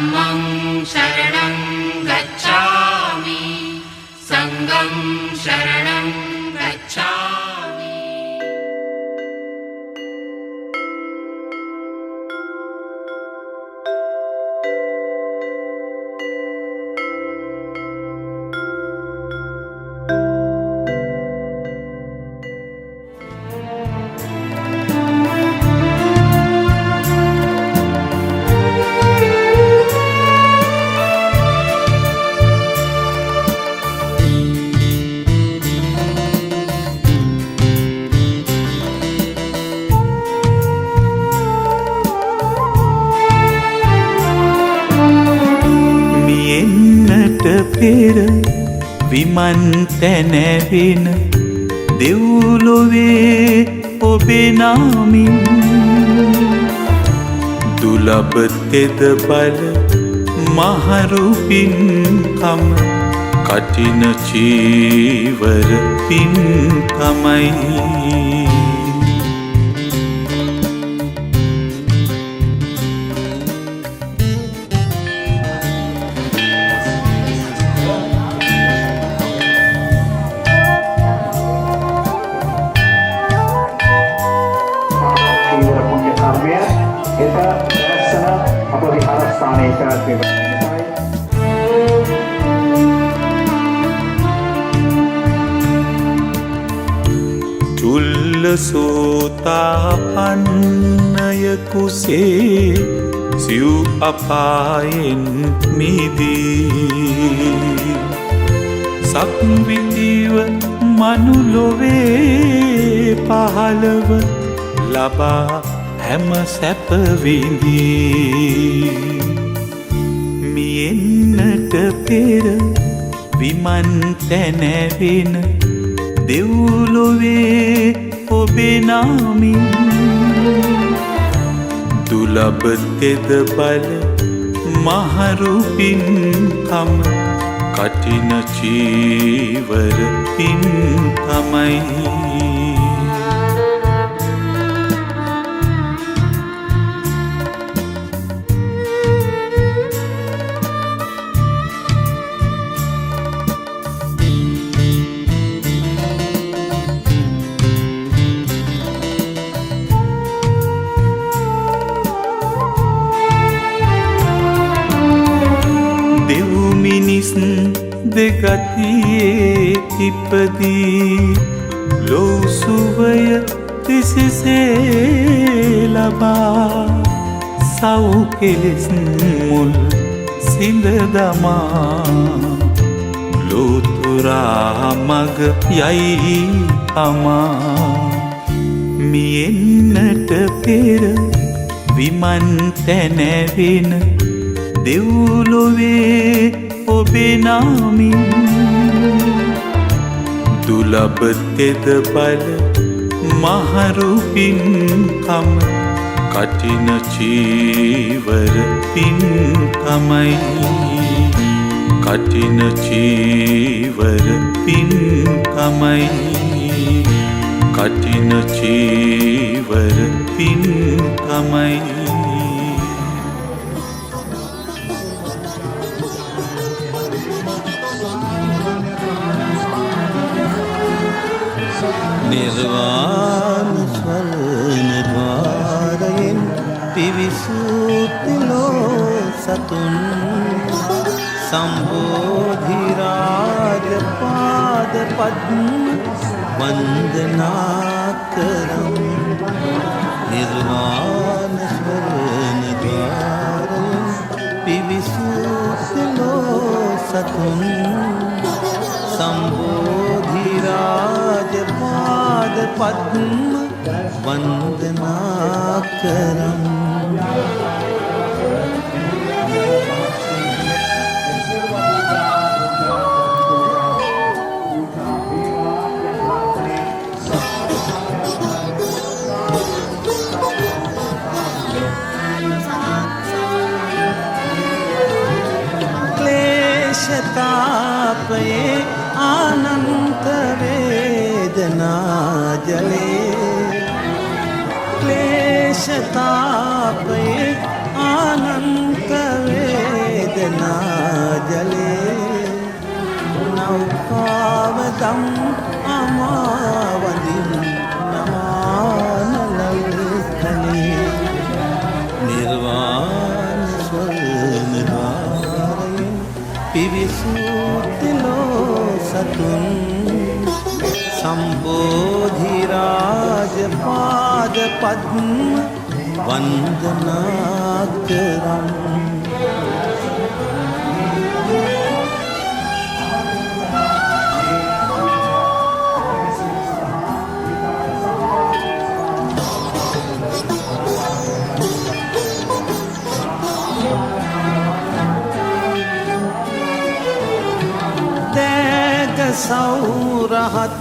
धम्मं शरणं गच्छामि संघं शरणं गच्छामि। පෙර විමන් තැනැවෙන දෙව්ලොවේ ඔබේ නාමින් දුලබ තෙද බල මහරු පින්කම කටින චීවර පින්කමයි චුල්ල සෝතාපන්නයකුසේ සිව් අපායෙන් මිදී සක්විතිව මනුලොවේ පහළව ලබා හැම සැප විඳී මියෙන්නට පෙර විමන් තැනැවෙන දෙව්ලොවේ ඔබේ නාමින් දුලබ තෙද බල මහරු පින්කම කටින චීවර පින්කමයි දෙගතියේ ඉපදී ලෝසුවය තිසිසේ ලබා සව්කෙලෙස් මුල් සිඳ දමා ලෝතුරා මග යයි අමා මියෙන්නට පෙර විමන් තැනැවෙන දෙව්ලොවේ ඔබේ නාමින් දුලබ තෙද බල මහරු පින්කම කටින චීවර පින්කමයි කටින චීවර පින්කමයි කටින චීවර පින්කමයි නිර්වාණ ස්වර්ණ ద్వාරයෙන් පිවිසුතිලෝ සතුන් සම්බෝධි රාජ පාද පද්ම වන්දනා කරම් නිර්වාණ ස්වර්ණ ద్వාරයෙන් පිවිසුතිලෝ සතුන් සම්බෝධි රාජ පාද පද්ම වන්දනා කරම් क्लेशतापये आनंत वेदना जले क्लेशतापये आनंत वेदना කාවදම් අමාවදින් නමානලල් කනේ නිර්වාණ ස්වර්ණද්වාරයෙන් පිවිසූතිලෝ සතුන් සම්බෝධි රාජ පාද පද්ම වන්දනා කරම් සෞරහත්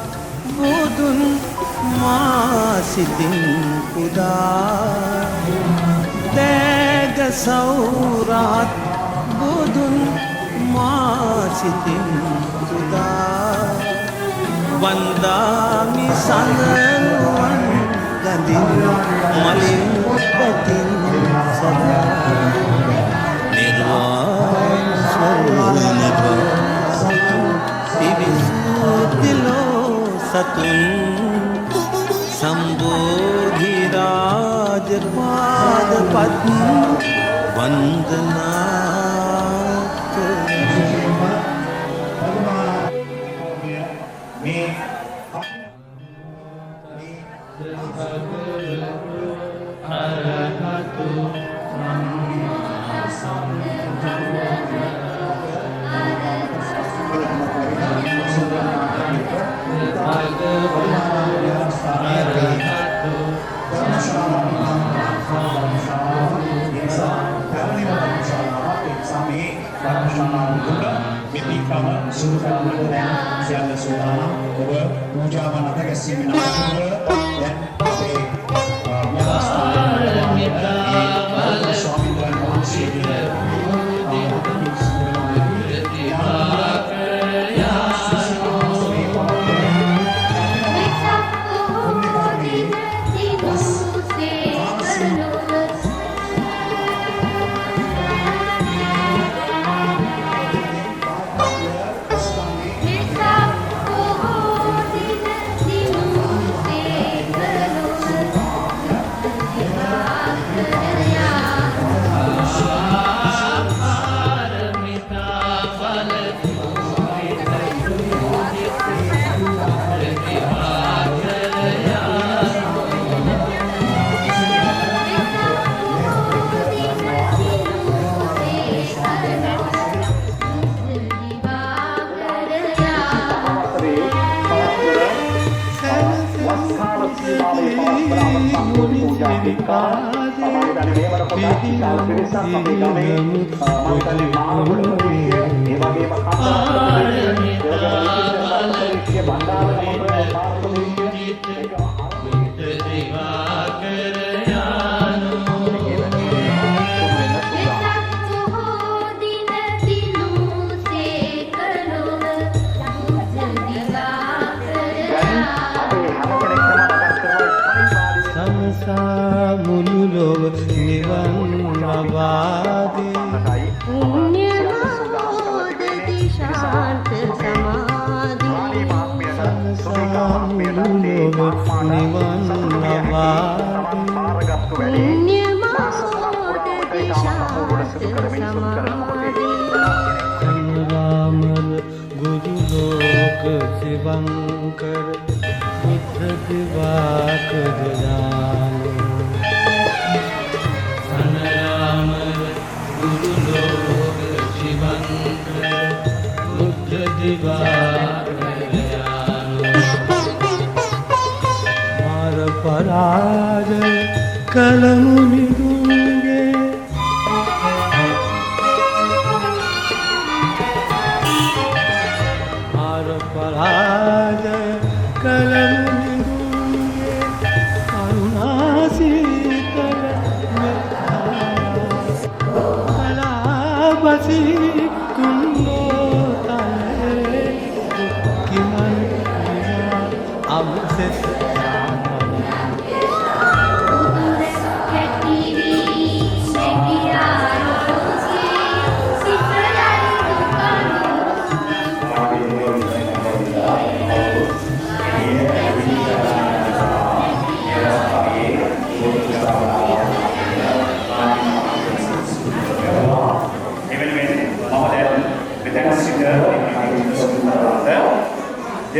බුදුන් මා සිතින් පුදා දැග සෞරහත් බුදුන් මා සිතින් පුදා වන්දාමි සඳනුවන් ගඳින් මලින් පැතින් සදා නිර්වාණ ස්වර්ණද්වාර පිවිසූතිලෝ සතුන් සම්බෝධි රාජ පාද පද්ම වන්දනා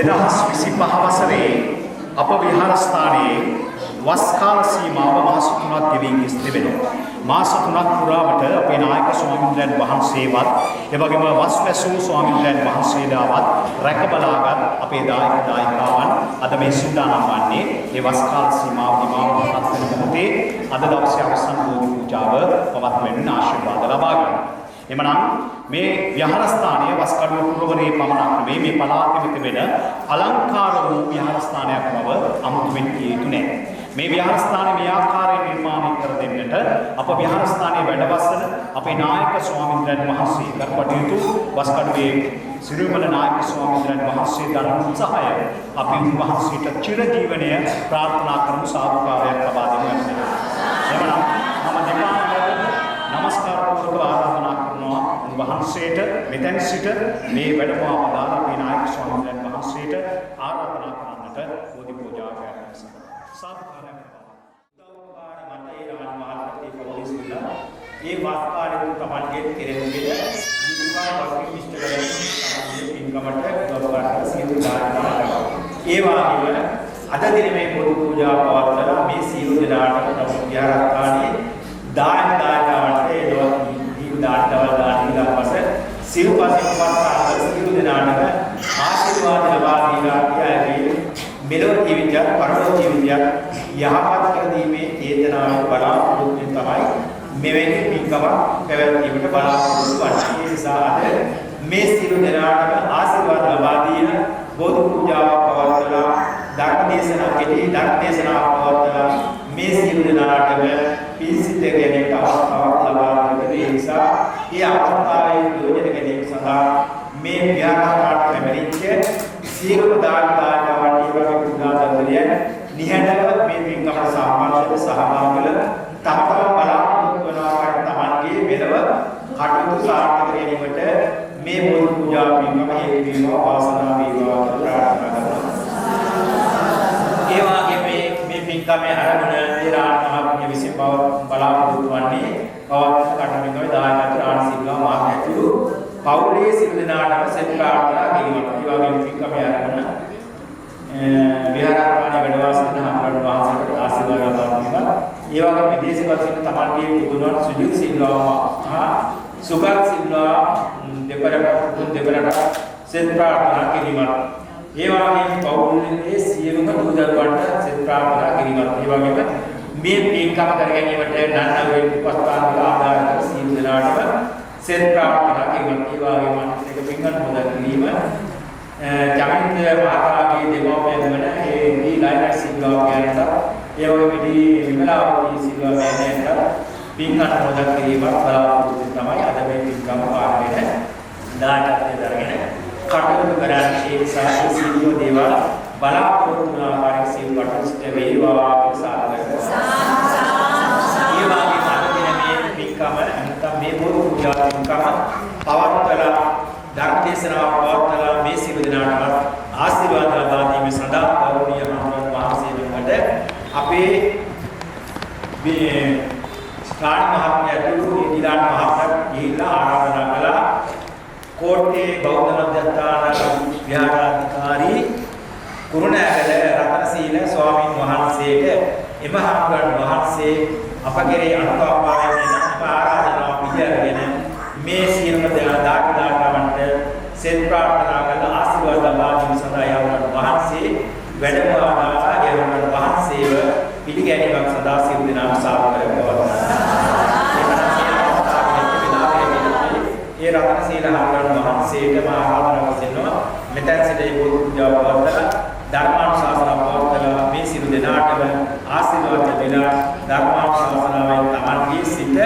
2025 වසරේ අප විහාරස්ථානයේ වස් කාල සීමාව මාස 3ක් ගෙවී ගිය තිබෙනවා. මාස 3ක් පුරාවට අපේ නායක ස්වාමීන් වහන්සේවත් එවැගේම වස් වැසූ ස්වාමීන් වහන්සේලාවත් රැකබලාගත් අපේ දායක දායිකාවන් අද මේ සූදානම් වන්නේ මේ වස් කාල සීමාව නිමාවටපත් වෙන මොහොතේ අද දවසේ අවසන් බෝධි පූජාව පවත්වමින් ආශිර්වාද ලබා ගන්න. එමනම් මේ විහාරස්ථානයේ වස්කඩුව පුරවරේ පමණක් නෙවෙයි මේ පළාතෙම තිබෙන අලංකාර වූ විහාරස්ථානයක් බව අමුතුවෙන් කිය යුතු නැහැ. මේ විහාරස්ථානය මේ ආකාරයෙන් නිර්මාණය කර දෙන්නට අප විහාරස්ථානයේ වැඩවසන අපේ නායක ස්වාමීන් වහන්සේ කටයුතු වස්කඩුවේ සිරිමල නායක ස්වාමීන් වහන්සේ දරන උත්සාහය අපි උන්වහන්සේට චිරජීවනය ප්‍රාර්ථනා කරමු සාදුකාරයක් ලබා දෙන්න. එමනම් මම දෙපාර්තමේන්තුවට නමස්කාර පූර්වක ආරාධනා කරනවා උන්වහන්සේට මෙතෙන් සිට මේ වැඩමවා වදාළ අපේ නායක ස්වාමීන් වහන්සේට ආරාධනා කරන්නට බෝධි පූජා කරන්න සාදුකාරයක් ලබා මතේ රාජ මහත්මයේ පොලිසිලා ඒ වාස්කාරයෙන් තමන්ගේ කෙරෙන්නේ විවිධ වර්ග ඉෂ්ටකලයන් පින්කමට ගෞරවකට සියලු දායකයන්ට ඒ වගේම අද දින මේ බෝධි පූජා පවත්වන මේ සියලු දෙනාට විහාරස්ථානයේ දායකයන්ට ඒ දායකවල දානිලා පස සිව්පසින් වත්තාල සියලු දෙනාට ආශිර්වාද ලබා දීලා කියයි මෙලොව ජීවිතය පරලොව ජීවිතය යහපත් කර දීමේ චේතනාවෙන් බලාපොරොත්තු තමයි මෙවැනි පින්කමක් පැවැත්වීමට බලාපොරොත්තු වන්නේ. ඒ නිසා අද මේ සියලු දෙනාටම ආශිර්වාද ලබා දීන බෝධි පූජාව පවත්වලා ධර්ම දේශනා පවත්වලා මේ සියලු දෙනාටම පිසිත ගැනීමට අවස්ථාවක් ලබා දෙන්න. ඒ නිසා මේ අවස්ථාවේ ප්‍රයෝජන ගැනීම සඳහා මේ ව්‍යාපාරාට පැමිණිච්ච සියලු දායකයන්ට වගේ පුදාදවලිය නිහඬව මේ පින්කමට සහභාගී වෙලා තම බලාපොරොත්තු වන ආකාරයට තමන්ගේ මෙලව කටයුතු සාර්ථක කිරීමට මේ බෝධි පූජා පින්කම හේතු වේවා වාසනාව වේවා කියලා ප්‍රාර්ථනා කරනවා. ඒ වගේම මේ පින්කමේ ආරම්භය දේරාණ මහත්මිය විසින් බලාපොරොත්තු වන්නේ පවත්වන කටයුතුවේ දායකත්ව ආශිර්වාද මාර්ගයතුළු පෞලේ සිල් දිනාටම සෙත් ප්‍රාර්ථනා කිරීමට. ඒ වගේම පින්කමේ ආරම්භය විහාරස්ථානයේ වැඩවාසන හම්බුන වහන්සේට ආශිර්වාද ලබා දෙනවා. ඒ වගේම විදේශ වශයෙන් තමන්ගේ පුදුනන් සුජිත් සිල්වා සුගත් සිල්වා දෙපරට සෙත් ප්‍රාර්ථනා කිරීමට. ඒ වගේම පෞලේ සියලුම දූදරුවන්ට සෙත් ප්‍රාර්ථනා කිරීමට. ඒ වගේම මේ පින්කම කර ගැනීමට නන්නවේ උපස්ථාන ආදායක සියලු දෙනාටම සෙත් ප්‍රාර්ථනා කිරීමට. ඒ වගේම අනිත් එක පින්කම් මොදල් කිරීම ජමින්ද මහතාගේ දෙමෝපියන් වන ඒ ලයිනර් සිල්වා කියනට ඒ වගේම විමලාවති සිල්වා මෑණියන්ට පින්කම් මොදල් කිරීමක් බලාපොරොත්තු තමයි අද මේ පින්කම පාරේ දායකත්වයෙන් දරගෙන කටයුතු කරන්නේ. ඒ නිසා සියලු දේවල් බලාපොරොත්තු වන ආකාරයෙන් සියලු කටයුතු වේවා කියලා ඒ වගේම අද දින මේ පින්කම නැත්නම් මේ බෝධි පූජා පින්කම පවත්වලා ධර්ම දේශනාව පවත්වලා මේ සියලු දෙනාටම ආශිර්වාද ලබා දීම සඳහා ගෞරවනීය මහත්මයන් වහන්සේ වෙනුවට අපේ මේ ස්ථාන මහත්මයාට ඊළාන මහත්මයා ගිහිල්ලා ආරාධනා කළා. කෝට්ටේ බෞද්ධ මධ්‍යස්ථාන විහාරාධිකාරී කුරුණෑගල රතනසීල ස්වාමීන් වහන්සේට එම හාමුදුරන් වහන්සේ අප කෙරෙහි අනුකම්පාවෙන් ආරාධනාව පිළිඅරගෙන මේ සියලුම දායකයන්ට සෙත් ප්‍රාර්ථනා කළ ආශිර්වාද ලබා දීම සඳහා යවන වහන්සේ වැඩමවලා යවන වහන්සේව පිළිගැනීමක් සඳහා සියලු දෙනාම සාකච්ඡා කරනවා. ඒ රතනසීල හාමුදුරන් වහන්සේට ආරාධනා කරනවා. මෙතෙන් සිට මේ බෝධි පූජාව පවත්වලා ධර්මානුශාසනාව පවත්වලා මේ සියලු දෙනාටම ආශිර්වාද දෙලා ධර්මානුශාසනාවෙන් තමන්ගේ සිත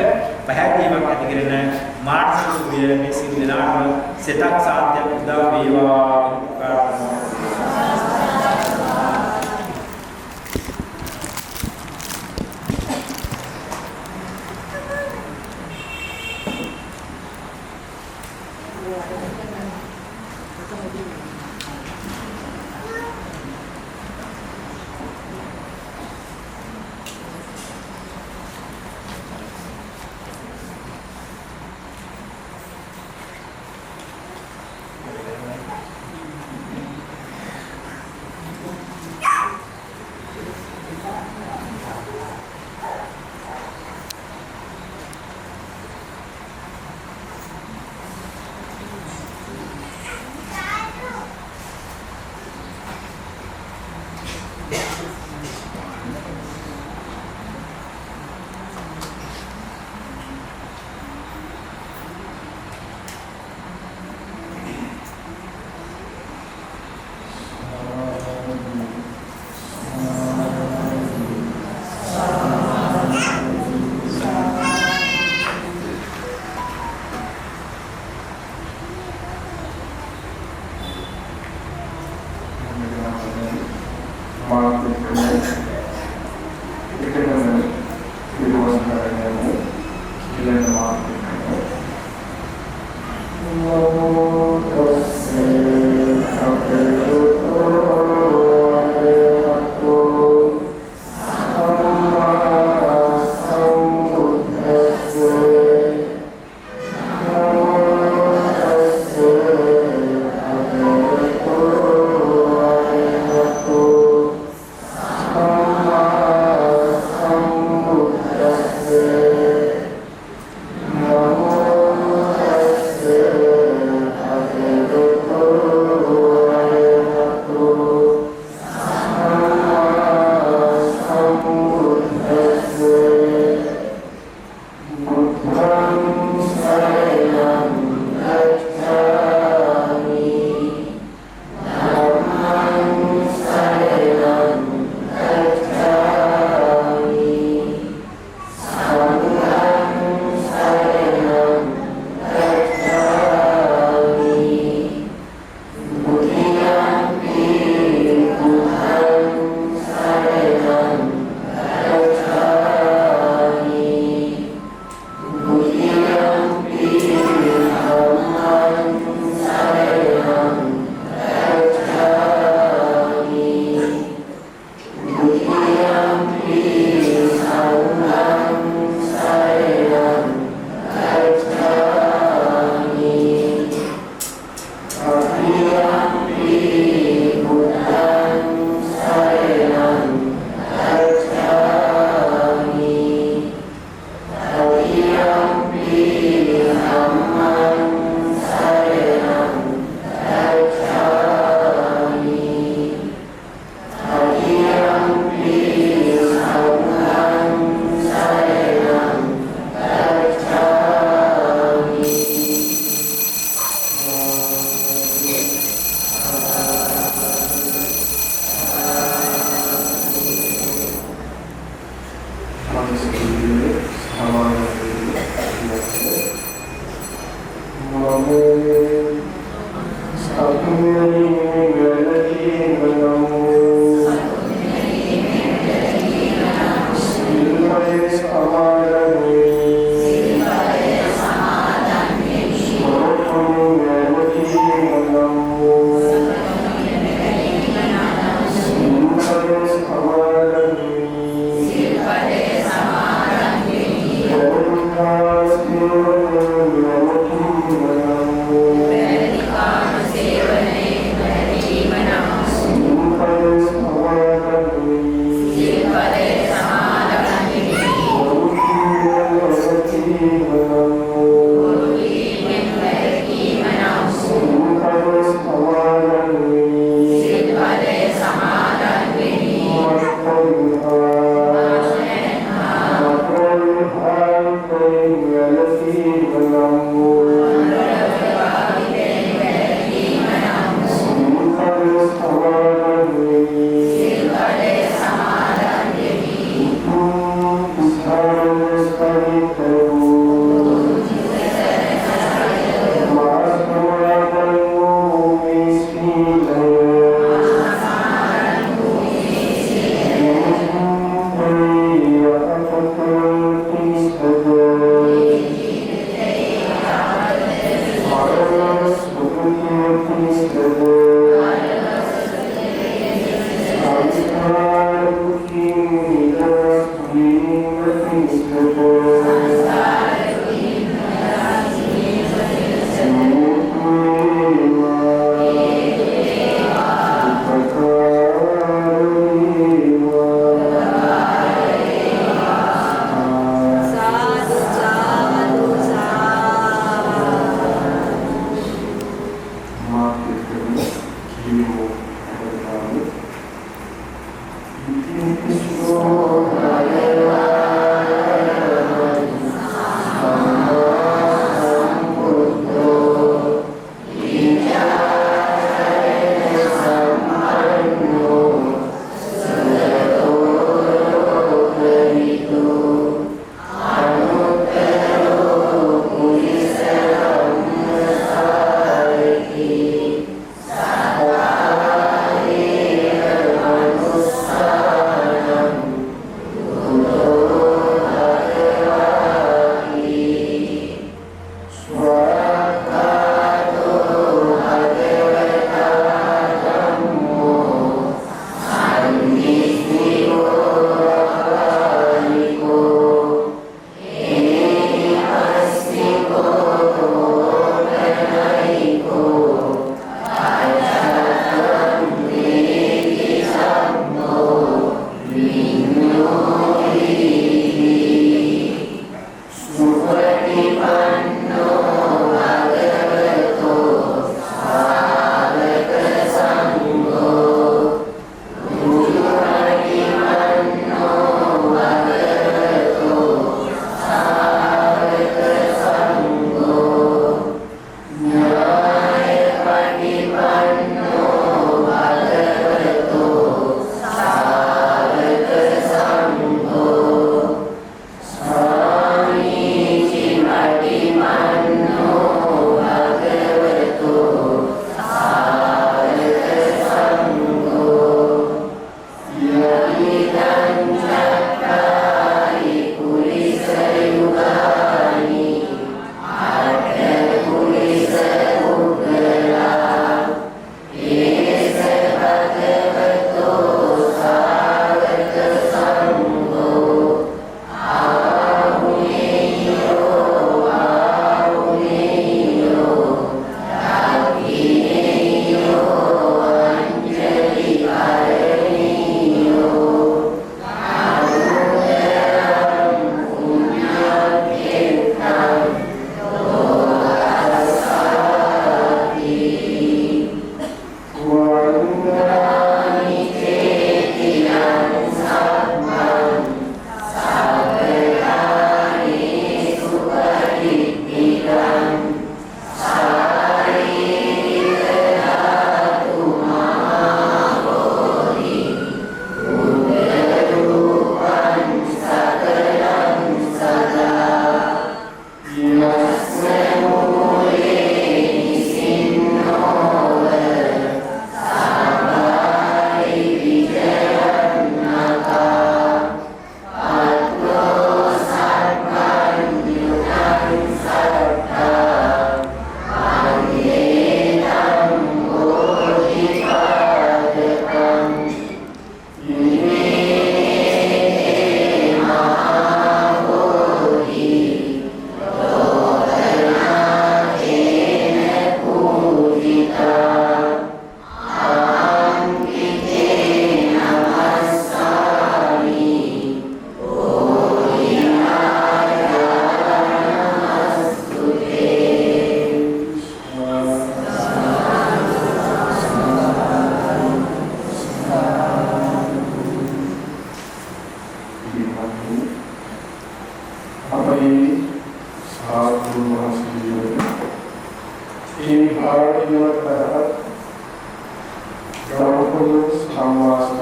පැහැදීමක් ඇති කරගෙන මානසික සුවය මේ සියලු දෙනාටම සිතක් සාන්තියක් උදා වේවා ප්‍රාර්ථනා.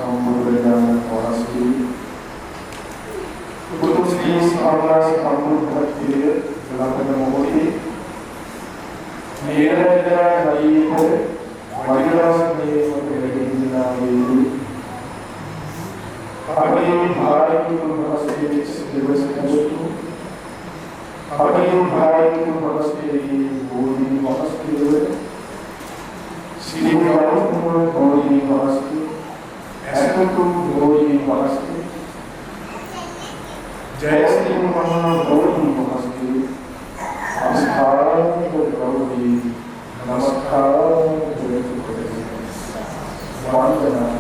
සම්බුදුරජාණන් වහන්සේ උතුම් ශ්‍රී සාරාස සම්බුද්ධත්වයේ ලබන මොහොතේ මේරජාණන්ගේ වෛරාසනයේ වේදිනා වේදී අපේ භාරතීය වහන්සේ දිවස කටයුතු අපේ භාරතීය වහන්සේගේ බෝධි වහන්සේ සිරිගෞතම බෝධි වහන්සේ ඇසතු බෝධි වහන්සේ ජයශ්‍රී මහා බෝධි වහන්සේ අස්ථාන බෝධි නමස්කාර වන්දනා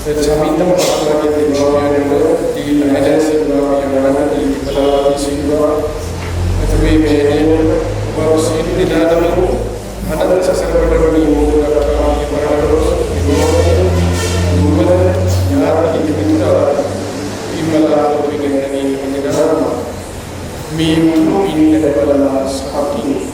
Samitam Pasmati Devayananda, the Alliance Devayananda, the Palawati Silva, the way Mane, was in the Nadamu, another Sassarabadi Mura, the Parados, the Mura, Yara, the Pinta, Imala, the Ganani, me in the Palas, Haki,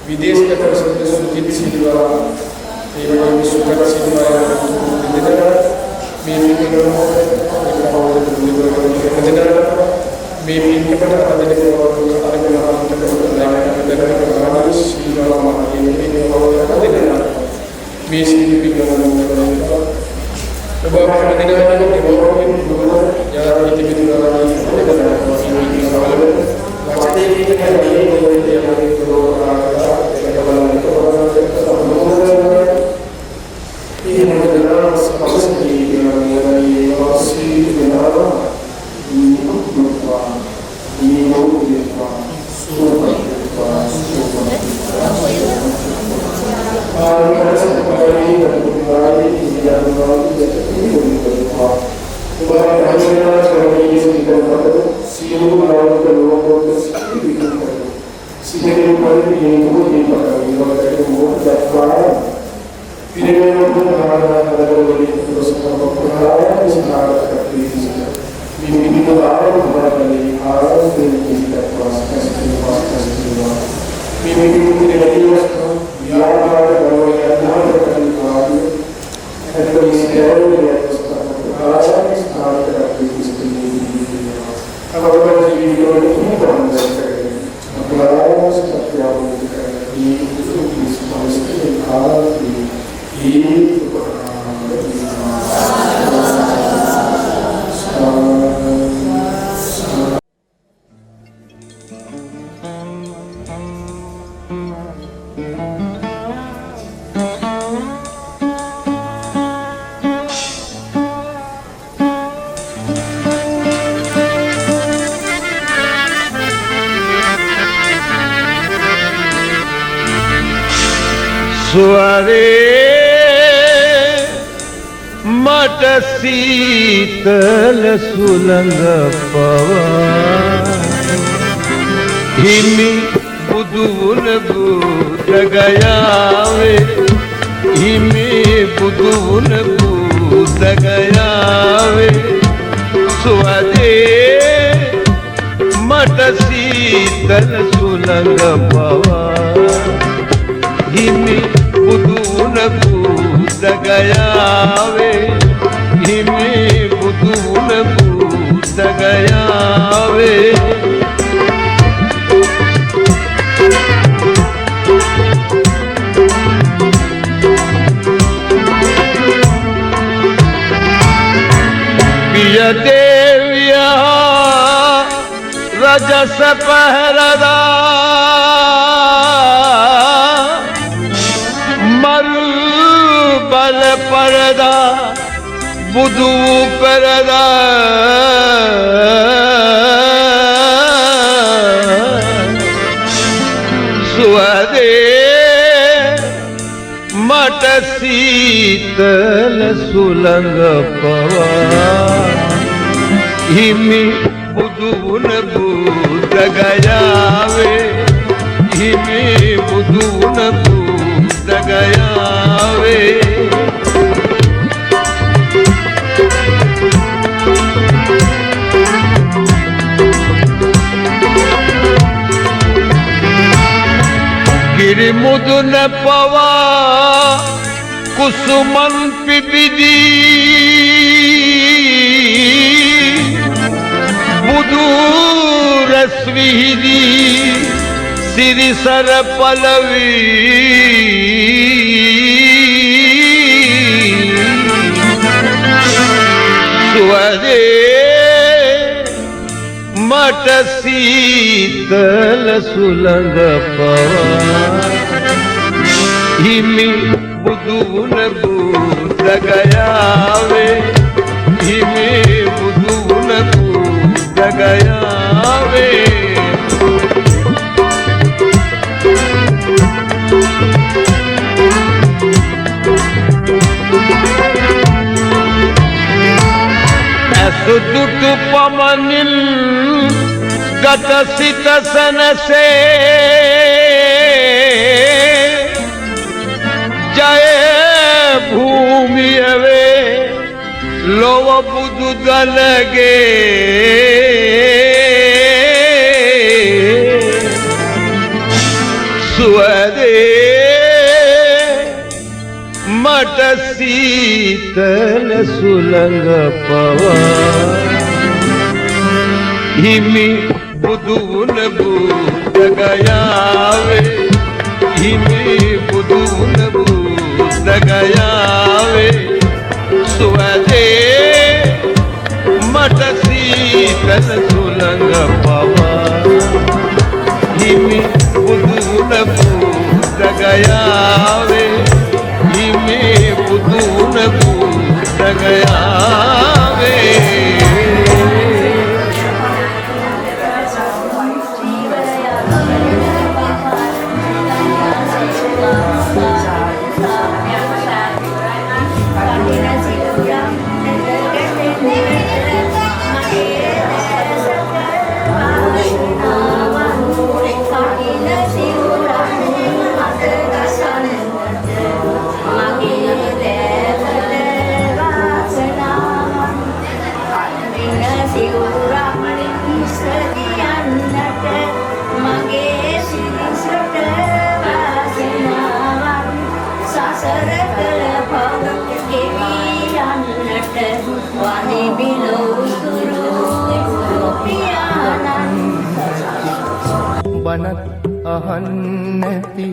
विदेश के तरफ से सुजीत सिल्वा एवं सुगत सिल्वा निधन मेरी निगमों निधन मेरी निकट आदि के और आदि के नाम तक निधन कहानी सिल्वा मारी मेरी निधन मेरी निगमों तो बाबा निधन निगमों यार इतने शीतल सुलंग पवन हिमी बुदुन बूद गयावे हिमी बुदुन बूद गयावे स्वदे मट शीतल सुलंग पवन हिमी बुदुन बूद गयावे हिमी बुदुन बूद गयावे पिय देविया रजस पहरदा मरु बल परदा बुदू परदा सुवदे मट शीतल सुलंग पवन हिमी बुदून बूद गयावे हिमी बुदून बूद गयावे සිරි මුදුන පවා කුසුමන් පිබිදී බුදු රැස් විහිදී සිරිසර පලවී සුවදේ මට සීතල සුළඟ පවා හිමි බුදුගුණ බුදගයාවේ හිමි බුදුගුණ බුදගයාවේ ඇසුදුටු පමණින් ගත සිත සැනසේ ජය භූමිය වේ ලොව බුදු දලගේ සුවදේ මට සීතල සුළඟ පවා හිමි බුදුගුණ බුදගයාවේ හිමි බුදුගුණ බුදගයාවේ සුවදේ මට සීතල සුළඟ පවා හිමි බුදුගුණ බුදගයාවේ හිමි බුදුගුණ බුදගයාවේ බණත් අහන්නැති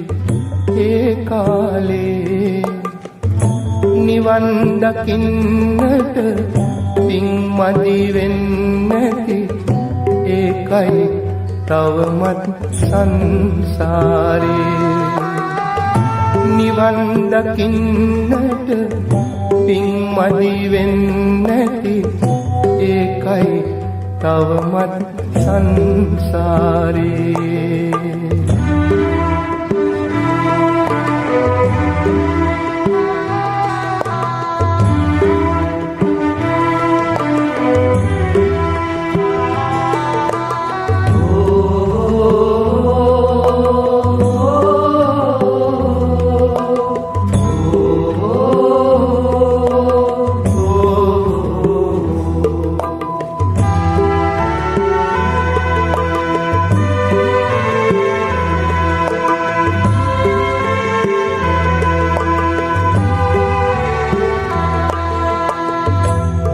ඒ කාලේ නිවන් දකින්නට පින් මදි වෙන්නැති ඒකයි තවමත් සංසාරේ නිවන් දකින්නට පින් මදි වෙන්නැති ඒකයි තවමත් සංසාරේ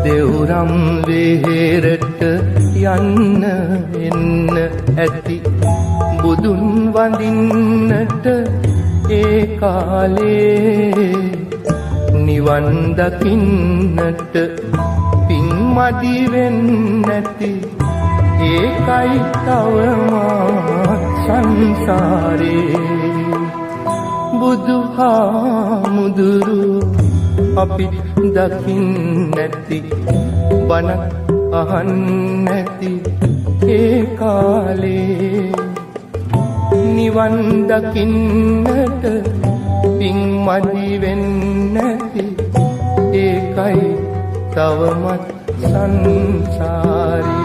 දෙව්රම් වෙහෙරට යන්න එන්න ඇති බුදුන් වඳින්නට ඒ කාලේ නිවන් දකින්නට පින් මදි වෙන්නැති ඒකයි තවමත් සංසාරේ බුදුහාමුදුරු අපි දකින්නැති බණත් අහන්නැති ඒ කාලේ නිවන් දකින්නට පින් මදි වෙන්නැති ඒකයි තවමත් සංසාරේ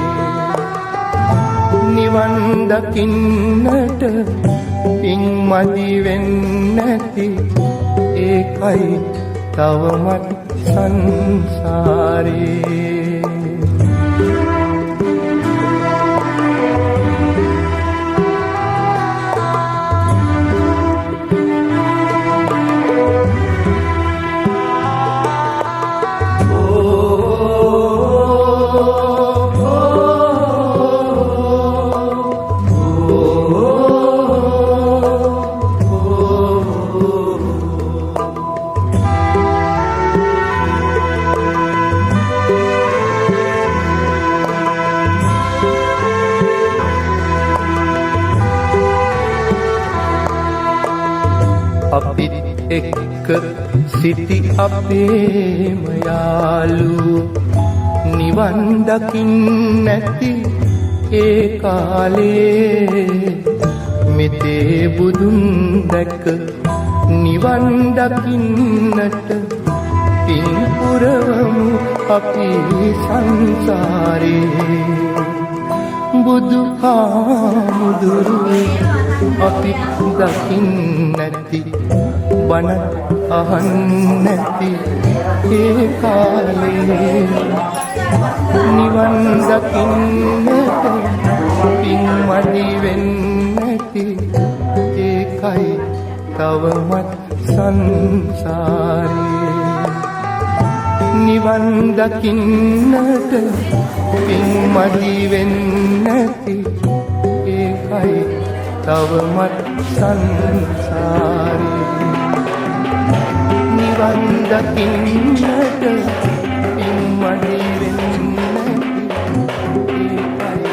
නිවන් දකින්නට පින් මදි වෙන්නැති ඒකයි තවමත් සංසාරේ අපිත් එක්ක සිටි අපේම යාළුවෝ නිවන් දකින්න නැති ඒ කාලේ මෙතේ බුදුන් දැක නිවන් දකින්නට පින් පුරවමු අපි සංසාරේ බුදු හාමුදුරුවෝ අපි දකින්නැති බණ අහන්නැති ඒ කාලේ නිවන් දකින්නට පින් මදි වෙන්නැති ඒකයි තවමත් සංසාරේ නිවන් දකින්නට පින් මදි වෙන්නැති ඒකයි තවමත් සංසාරේ නිවන් දකින්නට පින් මදි වෙන්නැති ඒකයි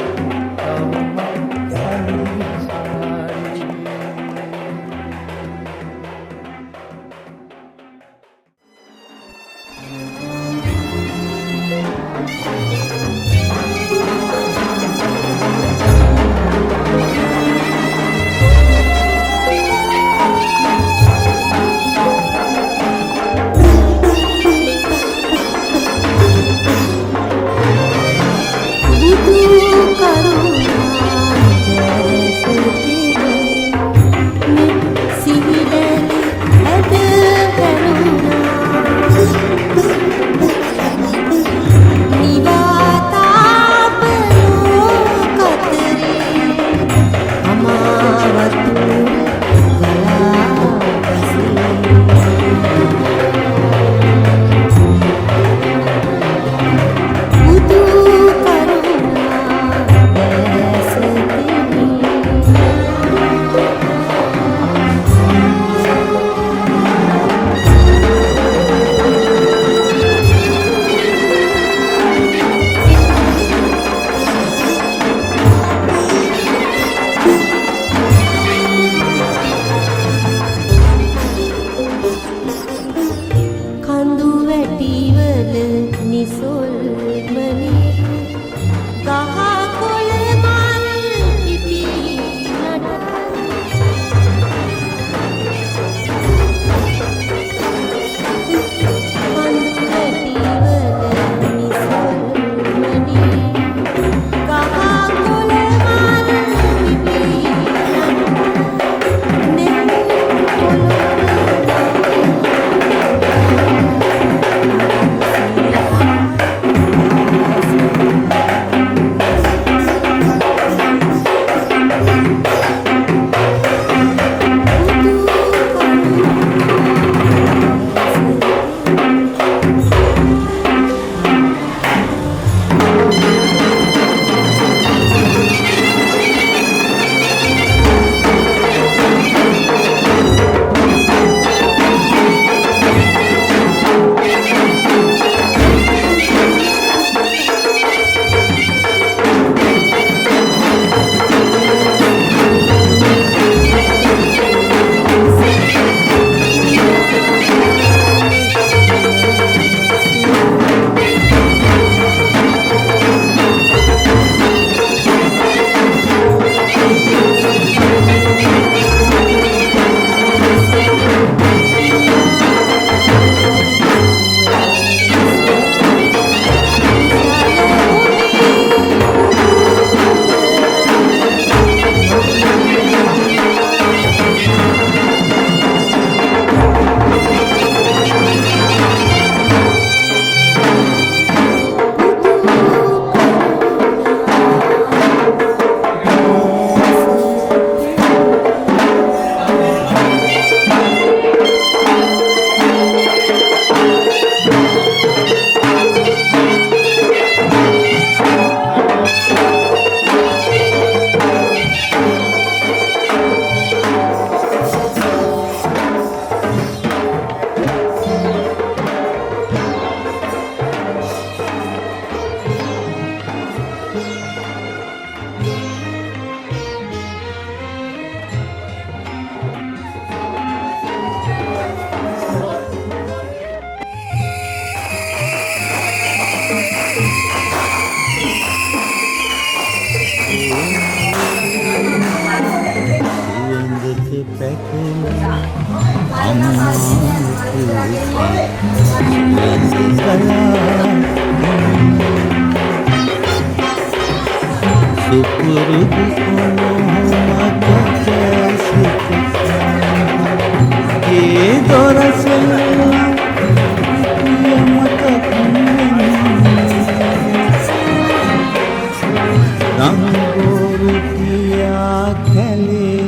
තවමත් සංසාරේ සුපුරුදු කොනොමකට සිත ගේ දොරසල යමතක් නංගොරු කියා කැලේ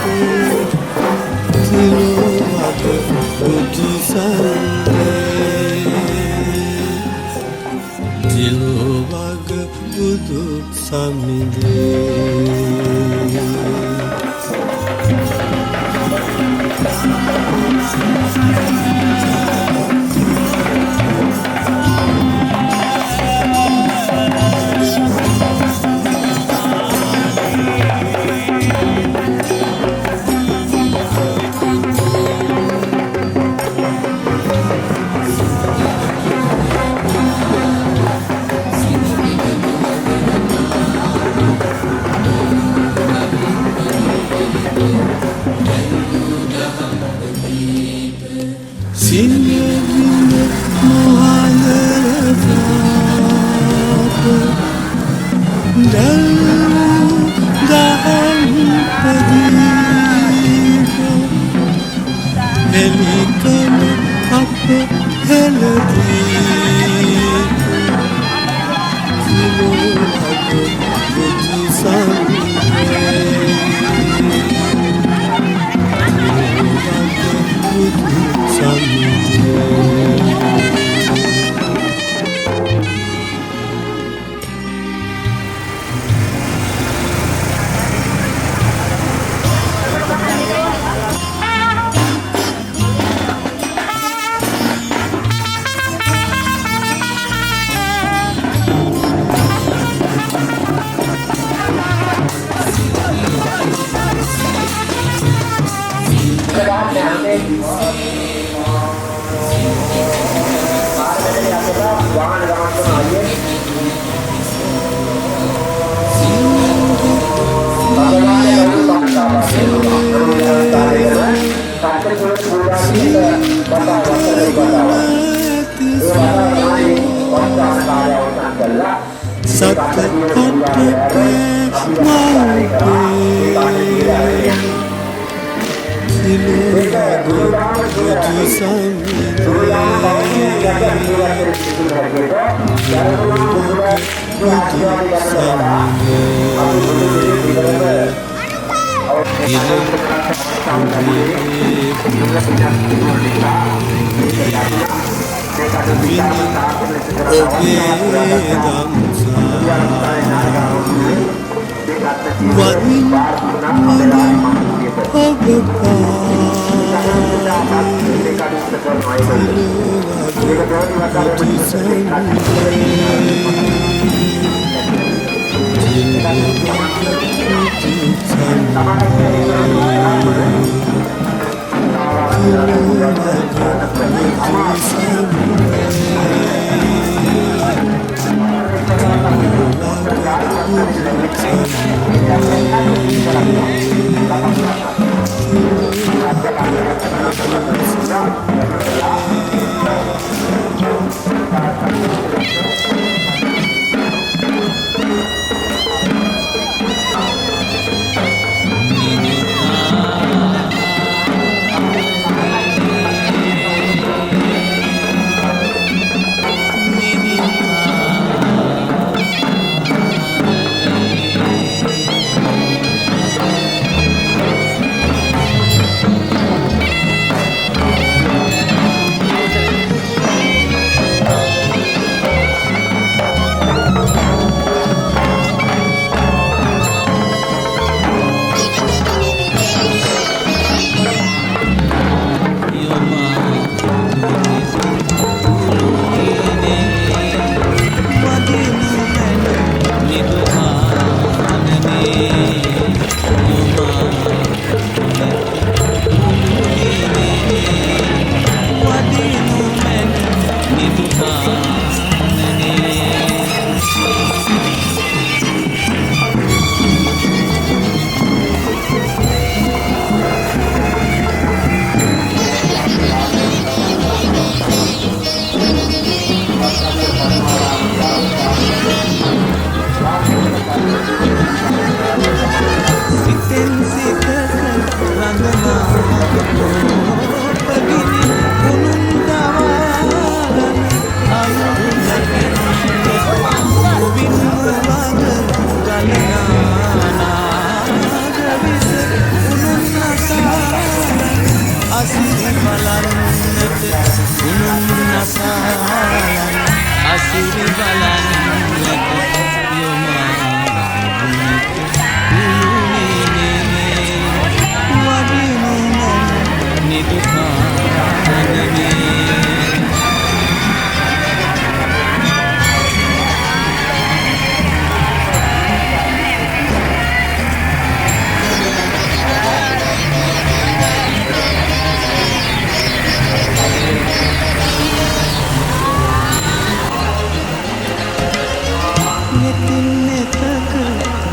One සිලෝවග බුදු සමිඳේ Asiri balannට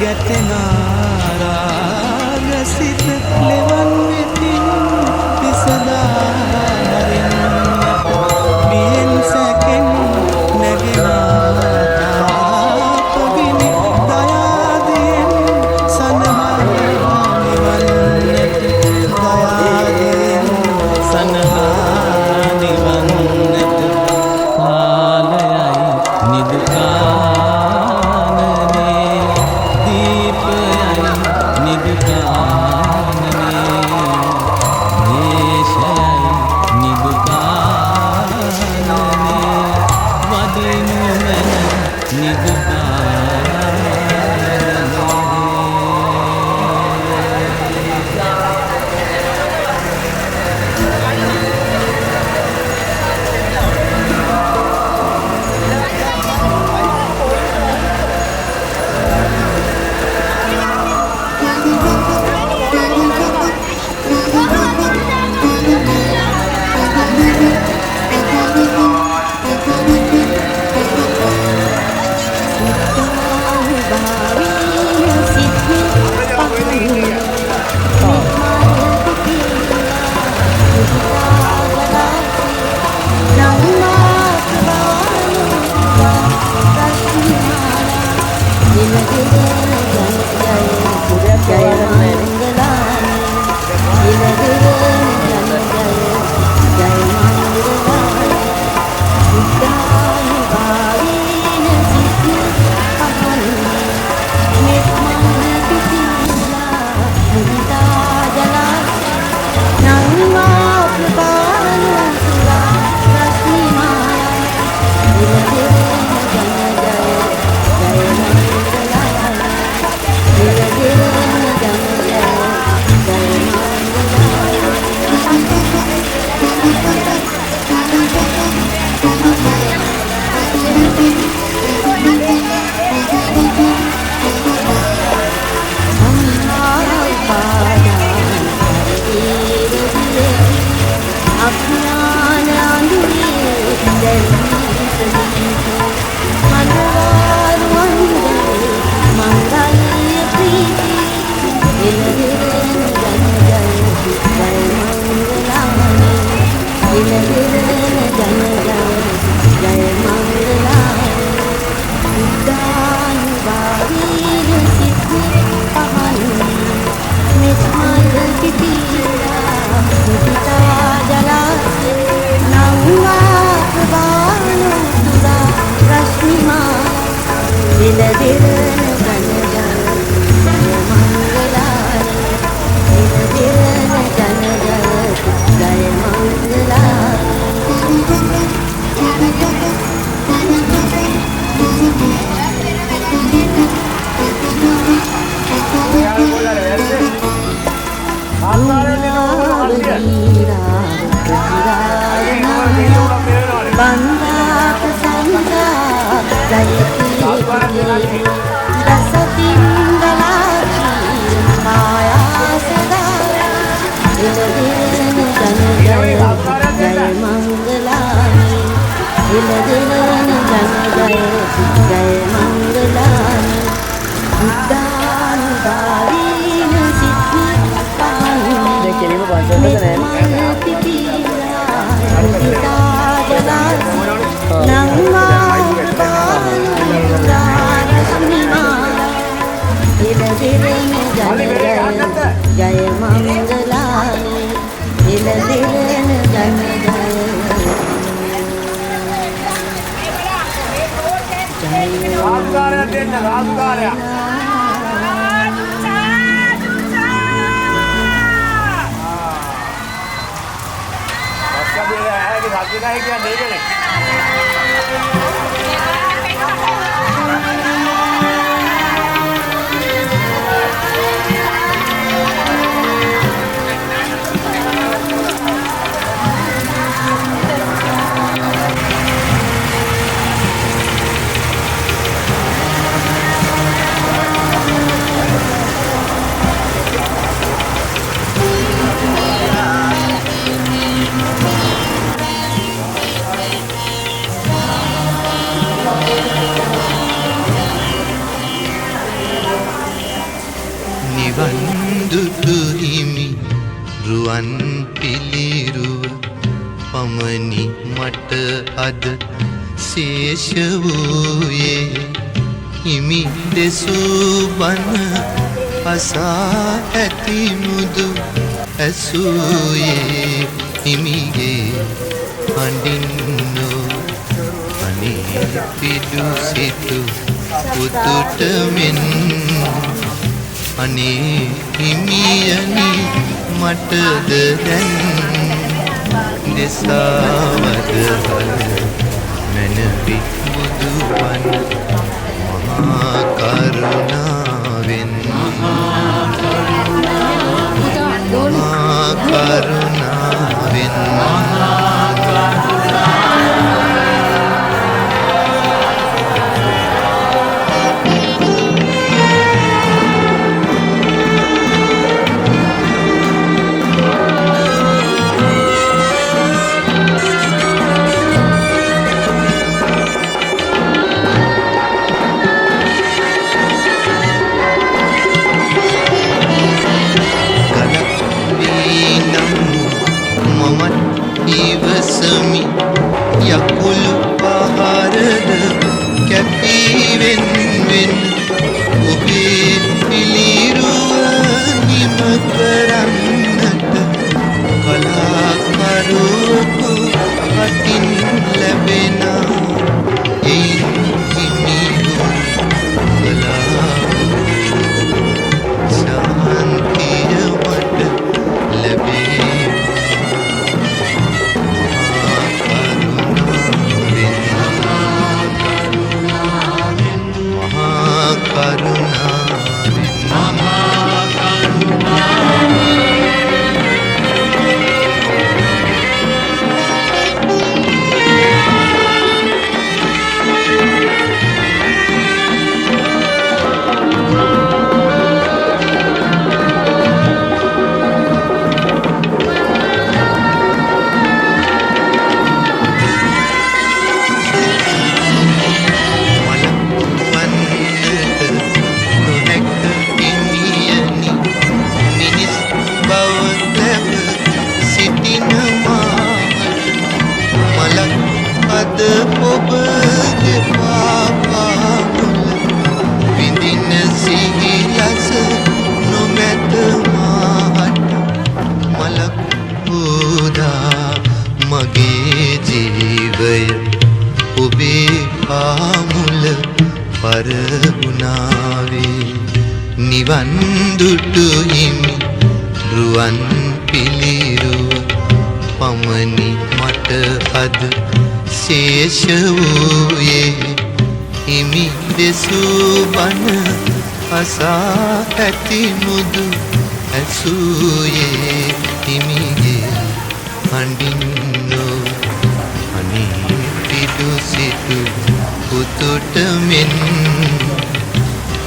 ගැටෙනාරාග සිත ලෙවන් වෙතින් පිසදාරින් බියෙන් සැකෙන් නැගෙනාපගිනි දයාදයෙන් සනහා නිවන්නට දයාදයෙන් සනහා නිවන්නට කාලයයි නිදුකානනේ දීපයයි නිදුකානනේ දේශයයි නිදුකානනේ වදිනුවන නිවන්දුටු හිමි රුවන් පිළිරුව පමණි මට අද ශේෂ වූයේ හිමි දෙසූ බණ අසා ඇති මුදු ඇසූයේ හිමිගේ හඬින්නෝ අනේ පිඩු සිටු පුතුට මෙන් අනේ හිමියනි මටද දැන් දෙසවද මනවි බුදුවන් මහා කරුණාවෙන් මහා කරුණාවෙන් ඉවසමි යකුළු පහරද කැපීවෙන් වෙන් ඔබේ පිළිරුව නිම කරන්නට කලාකරුවකු අතින් ලැබෙන එයින් හිමිගුණ කලාව ශාන්තිය මට ලැබේ මගේ ජීවය ඔබේ පාමුල පරගුණාවේ නිවන් දුටු හිමි රුවන් පිළිරුව පමණි මට අද ශේෂ වූයේ හිමි දෙසූ බණ අසා ඇති මුදු ඇසූයේ හිමිගේ හඬින්නෝ අනේ පිඩු සිටු පුතුට මෙන්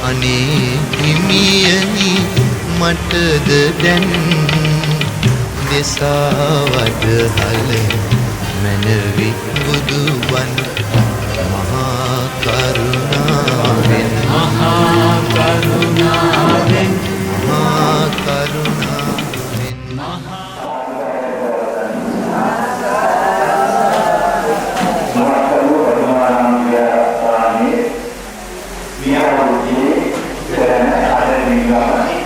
අනේ හිමියනි මටද දැන් දෙසවද හල මනවි බුදුවන් මහා කරුණාවෙන් මහා කරුණාවෙන් මහා කරුණාවෙන් Terima kasih.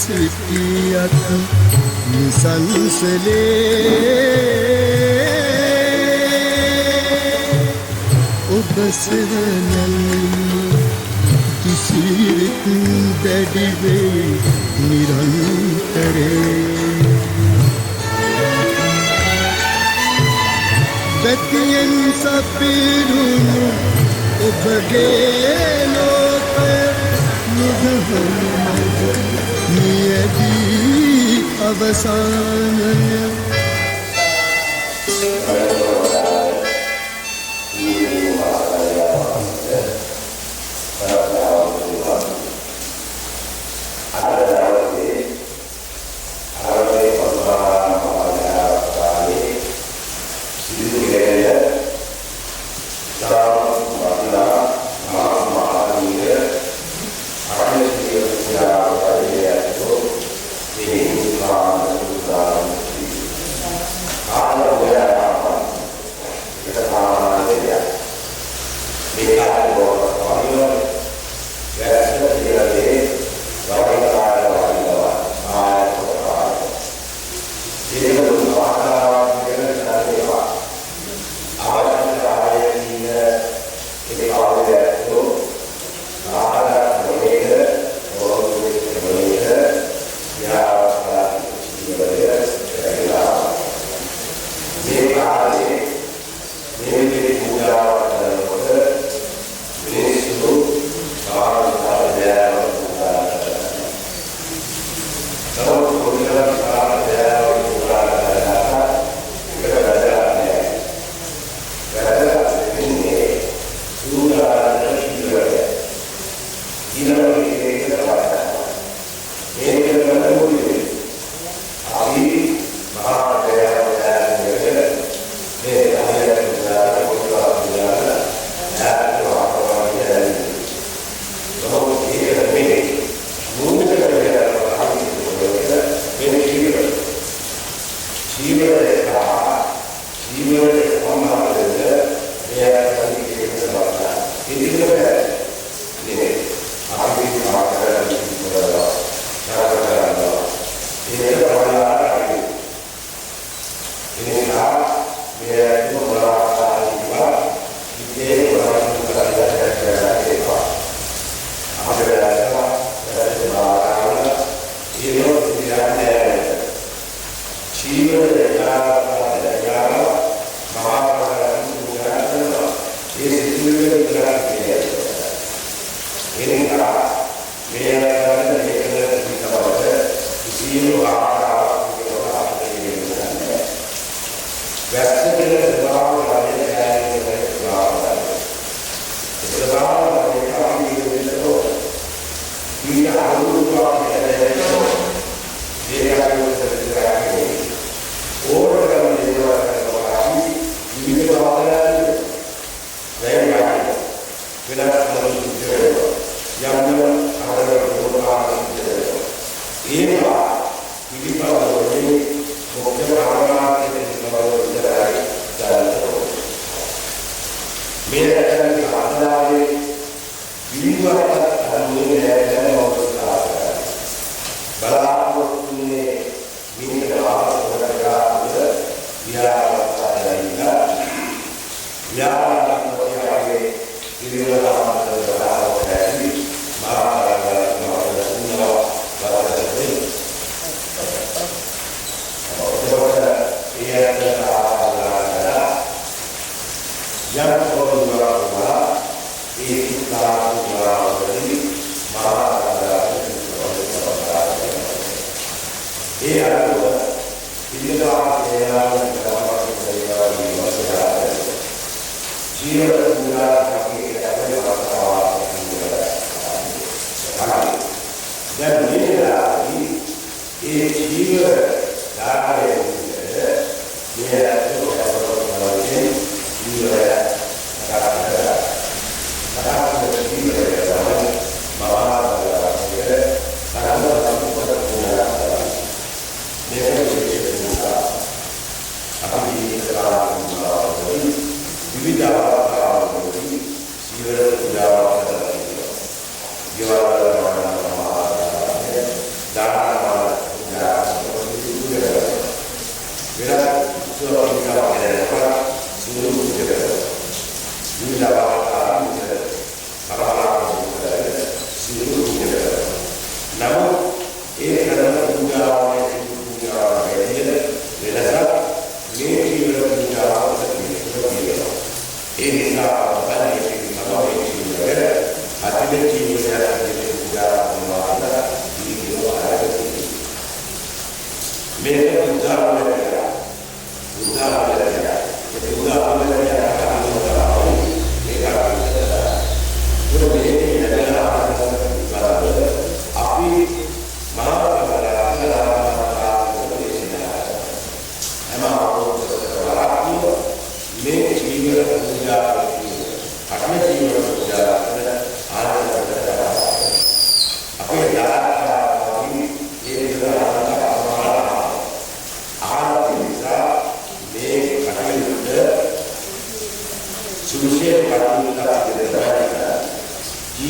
සිටියත් නිසංසලේ बस किसी दड़िवे निरंतरे गतियन सपीरुनु उबगे लोक नियति अवसान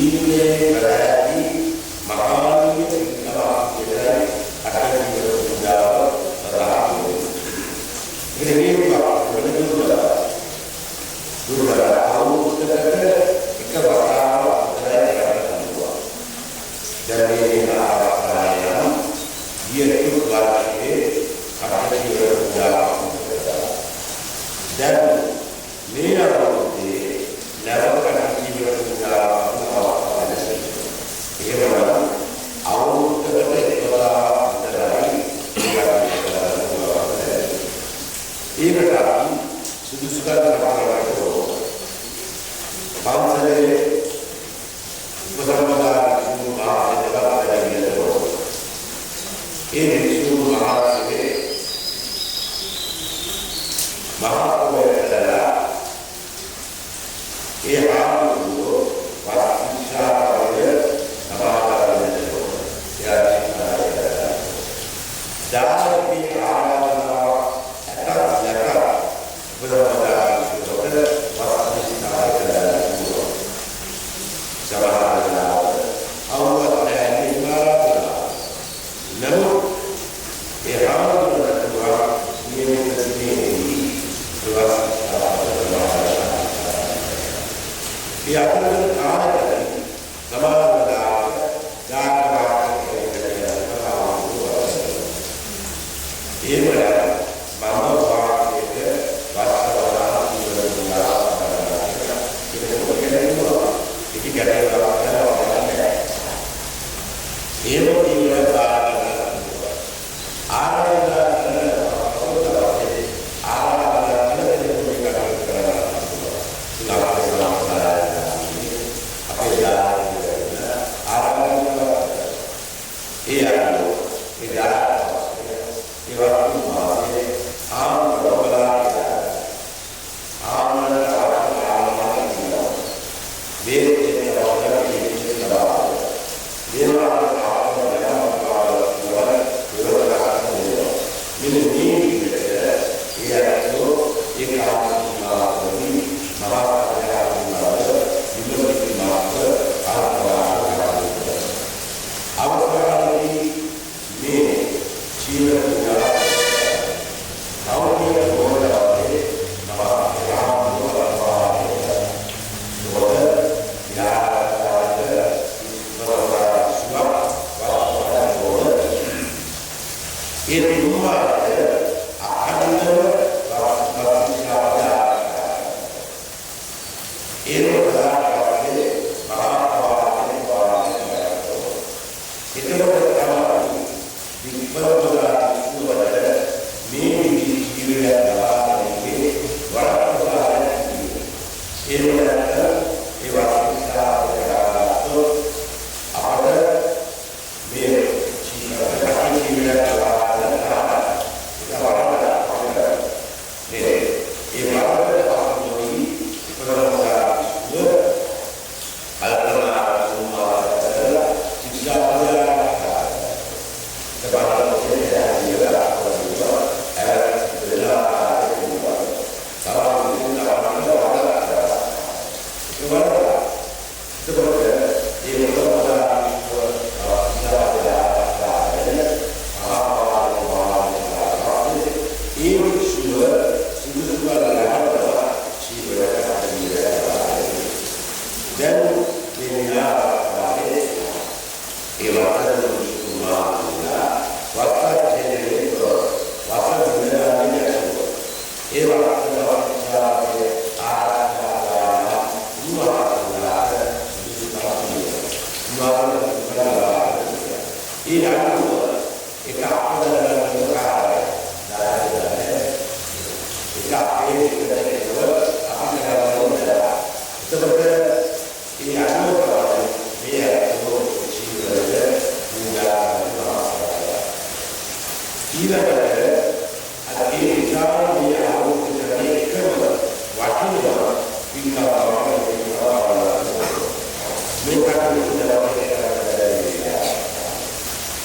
ජීවිතයේ කරෑදී මහානීය සිංහලා කියන අටවිවර පූජාව සඳහන් වෙනවා. මේ වේවා දුර්ගා අවුරුද්දකට එක වතාවක් අතරයි කරනවා. දැන් ආරාධනාය ඊයේ වර්ෂයේ අටවිවර පූජාව කරනවා. දැන් මේ අවුරුද්දේ නවක ජීවිත පූජාව ඒකට අපි සුදුසු කරන පාරවලට පන්සලේ උපසම්පදා සුමු මහාසේවකයන්ට ඒ සුමු මහාසේවකේ මහාපොළොවේදලා ඒ ආමුදෝ වාසිෂාවය සමාදානයට යාචිකාරය දානපි ආරාධනාව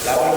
La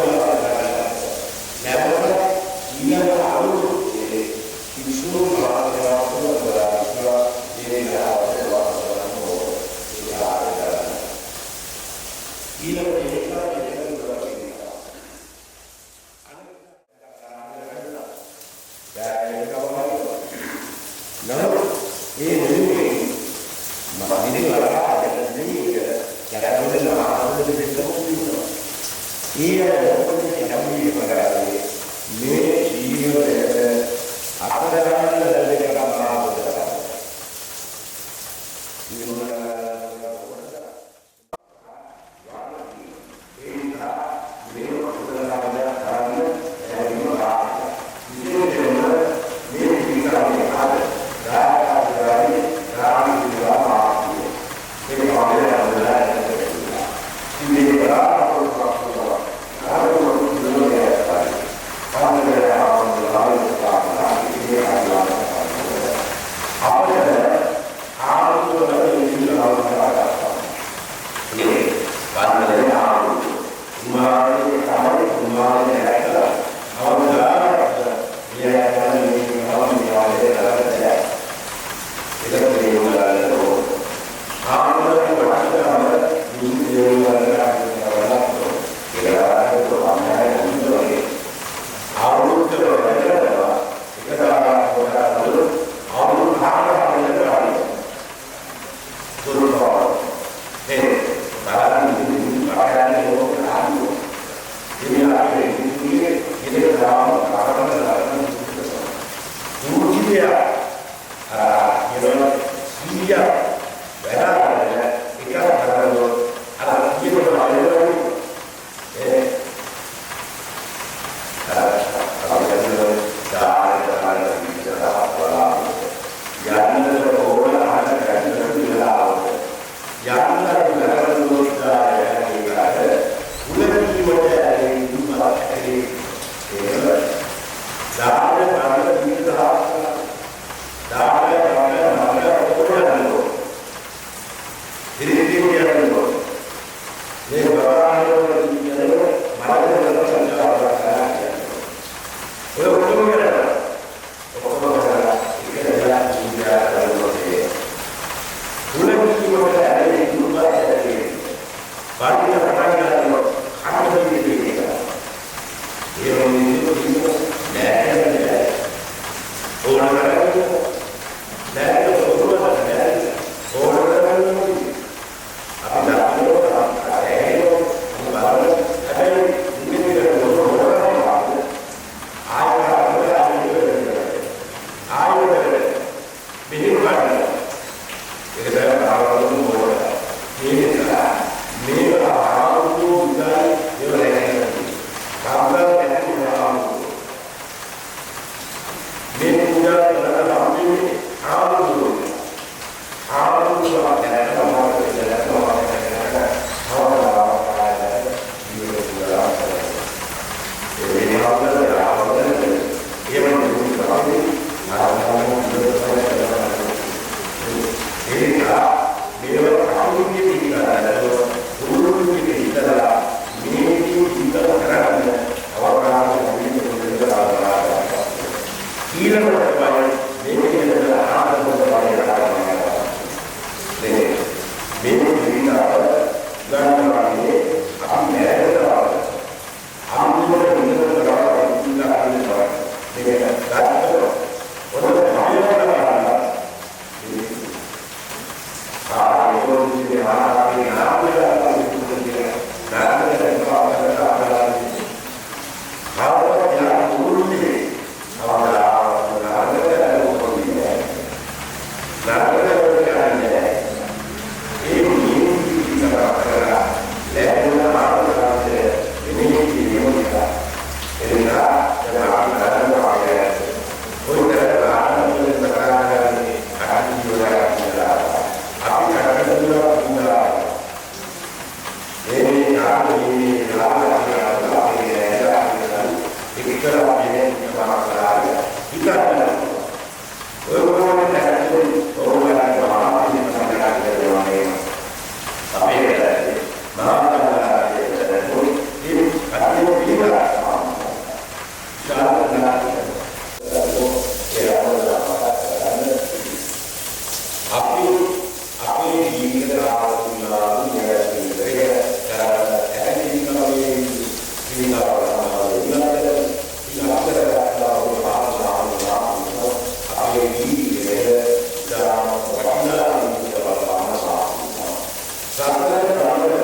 Sabe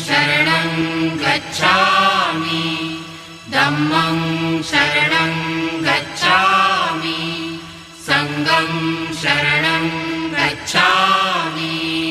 शरणं गच्छामि धम्मं शरणं गच्छामि संघं शरणं गच्छामि